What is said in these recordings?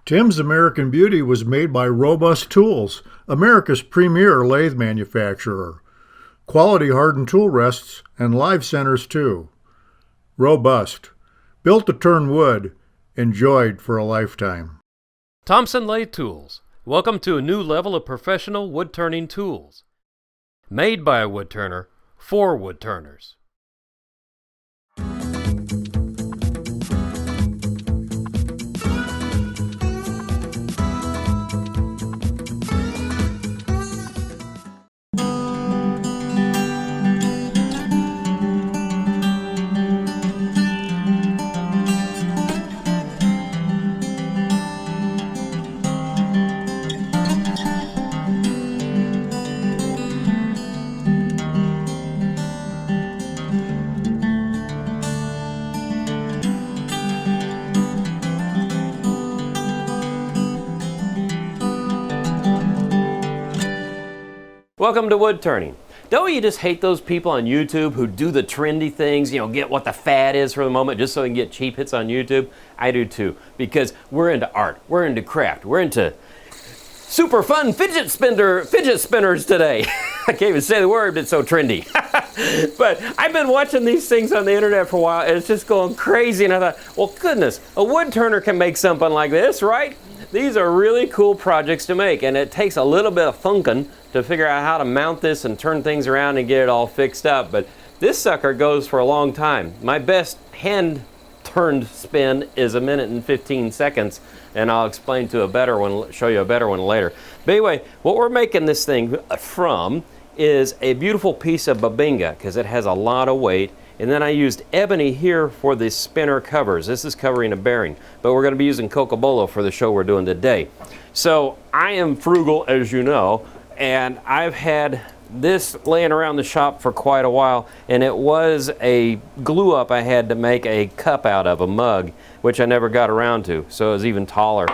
Tim's American Beauty was made by Robust Tools, America's premier lathe manufacturer. Quality hardened tool rests and live centers too. Robust. Built to turn wood. Enjoyed for a lifetime. Thompson Lathe Tools. Welcome to a new level of professional wood-turning tools. Made by a woodturner, for woodturners. Welcome to Woodturning. Don't you just hate those people on YouTube who do the trendy things, get what the fad is for the moment just so they can get cheap hits on YouTube? I do too, because we're into art, we're into craft, we're into super fun fidget spinners today. I can't even say the word, but it's so trendy. But I've been watching these things on the internet for a while and it's just going crazy, and I thought, well goodness, a woodturner can make something like this, right? These are really cool projects to make, and it takes a little bit of funkin' to figure out how to mount this and turn things around and get it all fixed up. But this sucker goes for a long time. My best hand-turned spin is 1 minute and 15 seconds, and I'll explain to a better one, show you a better one later. But anyway, what we're making this thing from is a beautiful piece of Bubinga, because it has a lot of weight. And then I used ebony here for the spinner covers. This is covering a bearing, but we're going to be using Cocobolo for the show we're doing today. So I am frugal, as you know, and I've had this laying around the shop for quite a while, and it was a glue up I had to make a cup out of, a mug, which I never got around to, so it was even taller.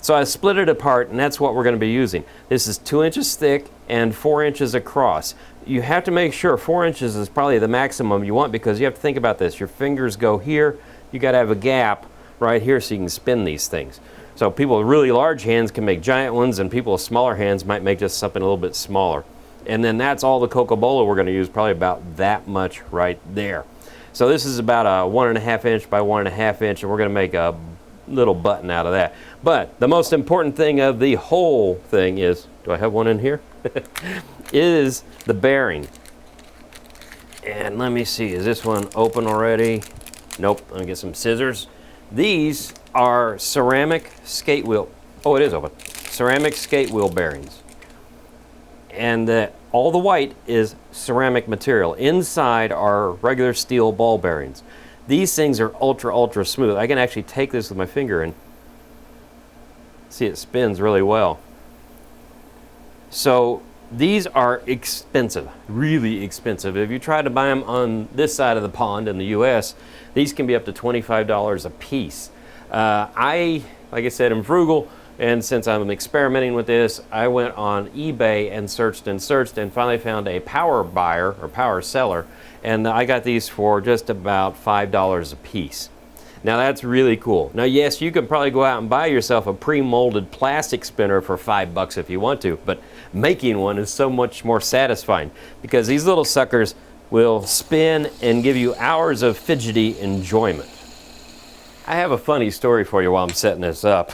So I split it apart, and that's what we're going to be using. This is 2 inches thick and 4 inches across. You have to make sure 4 inches is probably the maximum you want, because you have to think about this. Your fingers go here, you got to have a gap right here so you can spin these things. So people with really large hands can make giant ones, and people with smaller hands might make just something a little bit smaller. And then that's all the Cocobolo we're going to use, probably about that much right there. So this is about a 1.5 inch by 1.5 inch, and we're going to make a little button out of that. But the most important thing of the whole thing is, do I have one in here? Is the bearing. And let me see, is this one open already? Nope, let me get some scissors. These are ceramic skate wheel, oh it is open, ceramic skate wheel bearings. And all the white is ceramic material. Inside are regular steel ball bearings. These things are ultra smooth. I can actually take this with my finger and see it spins really well. So these are expensive, really expensive. If you try to buy them on this side of the pond in the US, these can be up to $25 a piece. Like I said, I'm frugal, and since I'm experimenting with this, I went on eBay and searched and finally found a power buyer or power seller, and I got these for just about $5 a piece. Now that's really cool. Now yes, you could probably go out and buy yourself a pre-molded plastic spinner for $5 if you want to, but making one is so much more satisfying, because these little suckers will spin and give you hours of fidgety enjoyment. I have a funny story for you while I'm setting this up.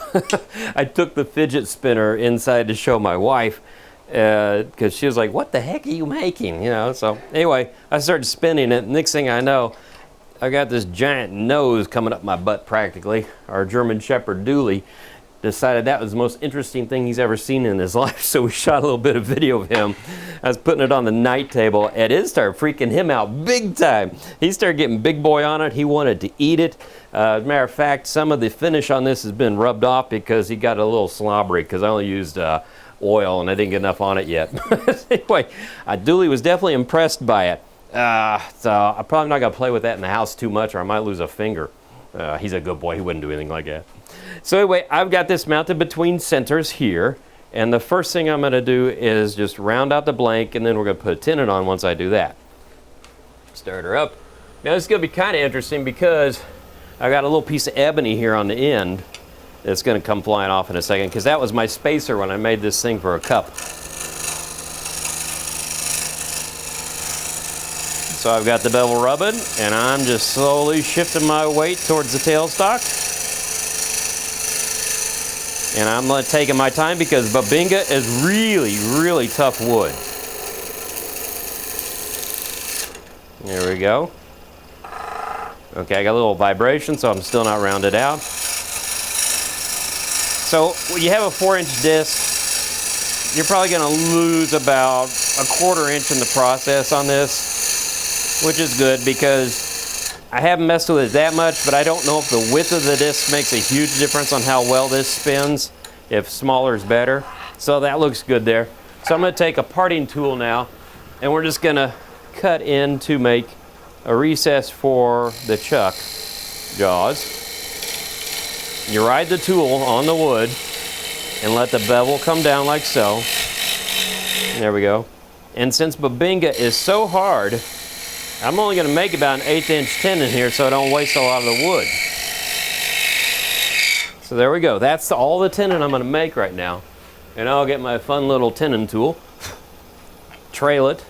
I took the fidget spinner inside to show my wife, because she was like, what the heck are you making? So anyway, I started spinning it. Next thing I know, I got this giant nose coming up my butt practically. Our German Shepherd Dooley decided that was the most interesting thing he's ever seen in his life, so we shot a little bit of video of him. I was putting it on the night table, and it started freaking him out big time. He started getting big boy on it. He wanted to eat it. As a matter of fact, some of the finish on this has been rubbed off because he got a little slobbery, because I only used oil and I didn't get enough on it yet. Anyway, Dooley was definitely impressed by it. So I'm probably not going to play with that in the house too much, or I might lose a finger. He's a good boy. He wouldn't do anything like that. So anyway, I've got this mounted between centers here, and the first thing I'm going to do is just round out the blank, and then we're going to put a tenon on once I do that. Start her up. Now this is going to be kind of interesting because I got a little piece of ebony here on the end, It's going to come flying off in a second, because that was my spacer when I made this thing for a cup. So I've got the bevel rubbing, and I'm just slowly shifting my weight towards the tailstock. And I'm taking my time because Bubinga is really, really tough wood. There we go. Okay, I got a little vibration, so I'm still not rounded out. So when you have a 4-inch disc, you're probably going to lose about a 1/4 inch in the process on this, which is good because I haven't messed with it that much, but I don't know if the width of the disc makes a huge difference on how well this spins, if smaller is better. So that looks good there. So I'm going to take a parting tool now, and we're just going to cut in to make a recess for the chuck jaws. You ride the tool on the wood and let the bevel come down like so. There we go. And since Bubinga is so hard, I'm only going to make about an 1/8 inch tenon here so I don't waste a lot of the wood. So there we go. That's all the tenon I'm going to make right now. And I'll get my fun little tenon tool, trail it,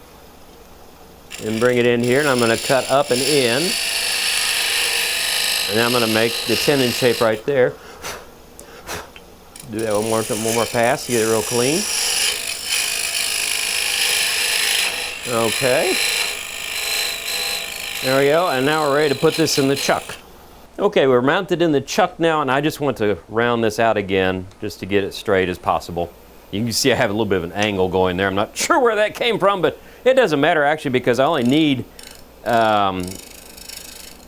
and bring it in here, and I'm going to cut up and in. And I'm going to make the tenon shape right there. Do that one more pass to get it real clean. Okay. There we go, and now we're ready to put this in the chuck. Okay, we're mounted in the chuck now, and I just want to round this out again just to get it straight as possible. You can see I have a little bit of an angle going there. I'm not sure where that came from, but it doesn't matter actually because I only need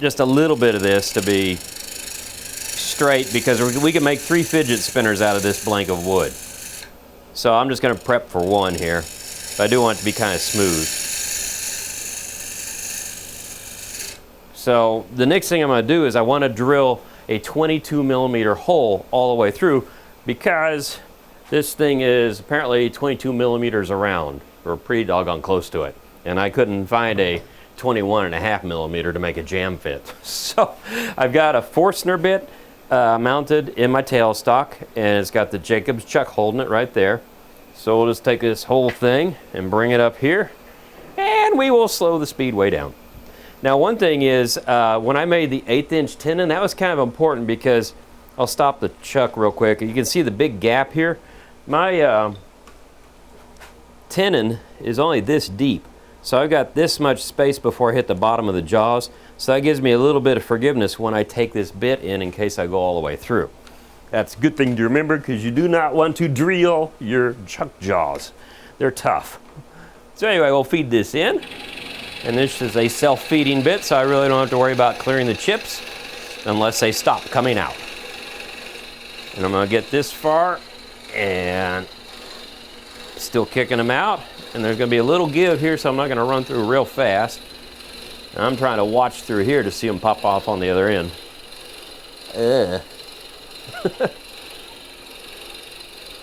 just a little bit of this to be straight because we can make 3 fidget spinners out of this blank of wood. So I'm just going to prep for one here, but I do want it to be kind of smooth. So the next thing I'm going to do is I want to drill a 22mm hole all the way through because this thing is apparently 22mm around, or pretty doggone close to it. And I couldn't find a 21.5mm to make a jam fit. So I've got a Forstner bit mounted in my tailstock, and it's got the Jacob's chuck holding it right there. So we'll just take this whole thing and bring it up here, and we will slow the speed way down. Now one thing is, when I made the 1/8 inch tenon, that was kind of important because, I'll stop the chuck real quick. You can see the big gap here. My tenon is only this deep. So I've got this much space before I hit the bottom of the jaws. So that gives me a little bit of forgiveness when I take this bit in case I go all the way through. That's a good thing to remember because you do not want to drill your chuck jaws. They're tough. So anyway, we'll feed this in. And this is a self-feeding bit, so I really don't have to worry about clearing the chips unless they stop coming out. And I'm going to get this far and still kicking them out. And there's going to be a little give here, so I'm not going to run through real fast. And I'm trying to watch through here to see them pop off on the other end.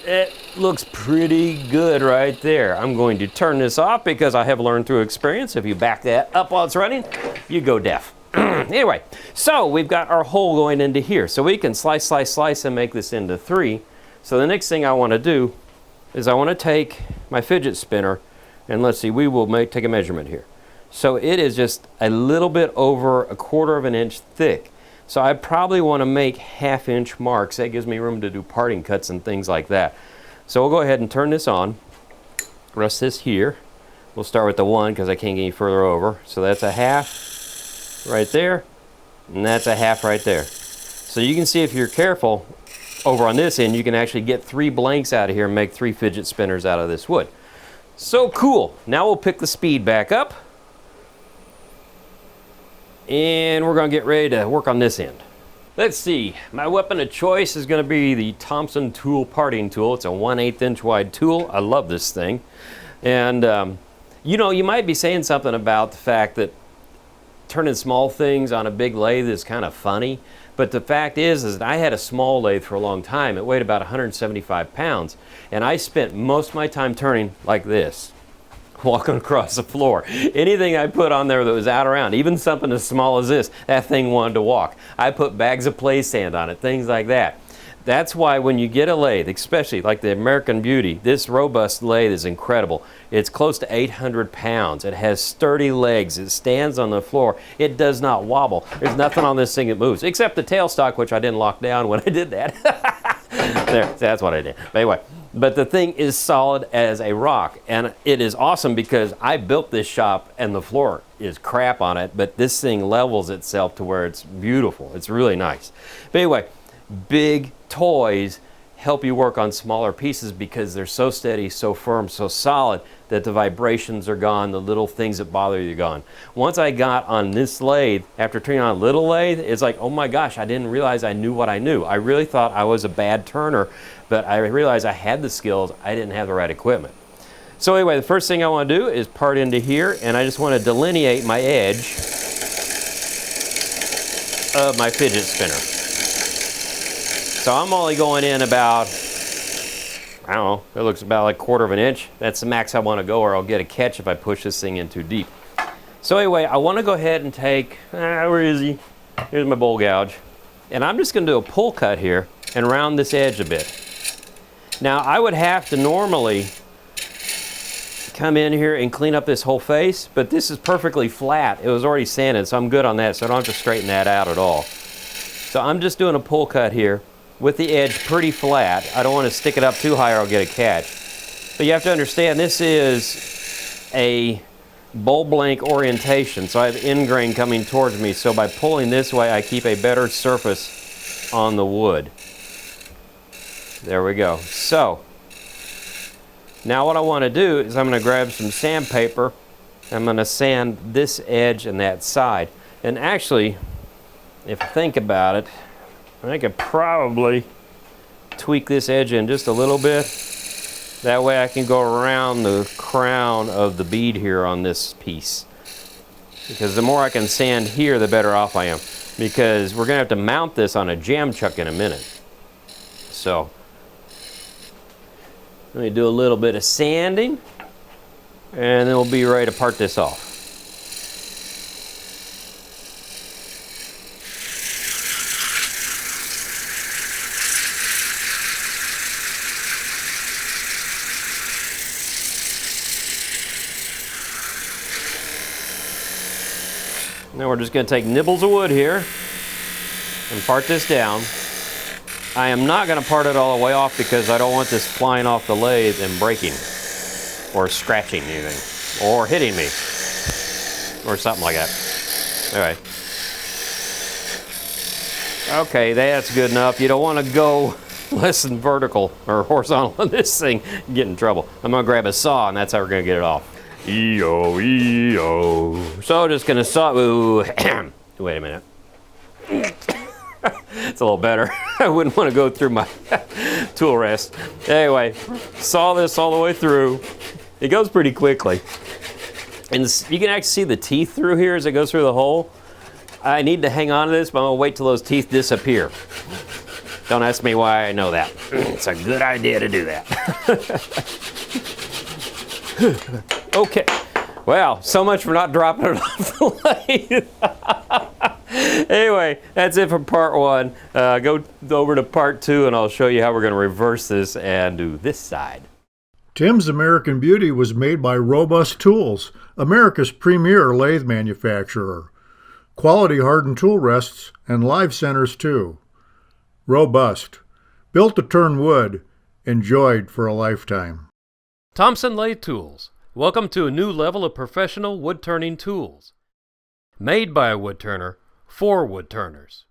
It looks pretty good right there. I'm going to turn this off because I have learned through experience, if you back that up while it's running, you go deaf. Anyway, so we've got our hole going into here. So we can slice, slice, slice and make this into 3. So the next thing I want to do is I want to take my fidget spinner, and let's see, we will take a measurement here. So it is just a little bit over a 1/4 inch thick. So I probably want to make 1/2 inch marks. That gives me room to do parting cuts and things like that. So we'll go ahead and turn this on. Rest this here. We'll start with the 1 because I can't get any further over. So that's a 1/2 right there, and that's a 1/2 right there. So you can see if you're careful, over on this end, you can actually get 3 blanks out of here and make 3 fidget spinners out of this wood. So cool. Now we'll pick the speed back up. And we're going to get ready to work on this end. Let's see. My weapon of choice is going to be the Thompson tool parting tool. It's a 1/8 inch wide tool. I love this thing. And, you know, you might be saying something about the fact that turning small things on a big lathe is kind of funny. But the fact is that I had a small lathe for a long time. It weighed about 175 pounds. And I spent most of my time turning like this, walking across the floor. Anything I put on there that was out around, even something as small as this, that thing wanted to walk. I put bags of play sand on it, things like that. That's why when you get a lathe, especially like the American Beauty, this robust lathe is incredible. It's close to 800 pounds. It has sturdy legs. It stands on the floor. It does not wobble. There's nothing on this thing that moves, except the tailstock, which I didn't lock down when I did that. There, that's what I did. But anyway, but the thing is solid as a rock, and it is awesome because I built this shop and the floor is crap on it, but this thing levels itself to where it's beautiful. It's really nice. But anyway, big toys help you work on smaller pieces because they're so steady, so firm, so solid that the vibrations are gone, the little things that bother you are gone. Once I got on this lathe, after turning on a little lathe, it's like, oh my gosh, I didn't realize I knew what I knew. I really thought I was a bad turner, but I realized I had the skills, I didn't have the right equipment. So anyway, the first thing I want to do is part into here, and I just want to delineate my edge of my fidget spinner. So I'm only going in about, I don't know, it looks about like 1/4 of an inch. That's the max I want to go, or I'll get a catch if I push this thing in too deep. So anyway, I want to go ahead and take, where is he? Here's my bowl gouge. And I'm just going to do a pull cut here and round this edge a bit. Now I would have to normally come in here and clean up this whole face, but this is perfectly flat. It was already sanded, so I'm good on that, so I don't have to straighten that out at all. So I'm just doing a pull cut here with the edge pretty flat. I don't want to stick it up too high or I'll get a catch. But you have to understand this is a bowl blank orientation, so I have end grain coming towards me, so by pulling this way I keep a better surface on the wood. There we go. So now what I want to do is I'm going to grab some sandpaper. I'm going to sand this edge and that side. And actually, if I think about it, I could probably tweak this edge in just a little bit. That way I can go around the crown of the bead here on this piece. Because the more I can sand here, the better off I am. Because we're going to have to mount this on a jam chuck in a minute. So let me do a little bit of sanding, and then we'll be ready to part this off. Now we're just going to take nibbles of wood here and part this down. I am not going to part it all the way off because I don't want this flying off the lathe and breaking or scratching anything or hitting me or something like that. All right. Okay, that's good enough. You don't want to go less than vertical or horizontal on this thing and get in trouble. I'm going to grab a saw and that's how we're going to get it off. E-O, E-O. So just going to saw, ooh, wait a minute. It's a little better. I wouldn't want to go through my tool rest. Anyway, saw this all the way through. It goes pretty quickly. And you can actually see the teeth through here as it goes through the hole. I need to hang on to this, but I'm going to wait till those teeth disappear. Don't ask me why I know that. It's a good idea to do that. Okay. Well, so much for not dropping it off the lathe. Anyway, that's it for part one. Go over to part two and I'll show you how we're going to reverse this and do this side. Tim's American Beauty was made by Robust Tools, America's premier lathe manufacturer. Quality hardened tool rests and live centers too. Robust. Built to turn wood. Enjoyed for a lifetime. Thompson Lathe Tools. Welcome to a new level of professional wood turning tools. Made by a wood turner for wood turners.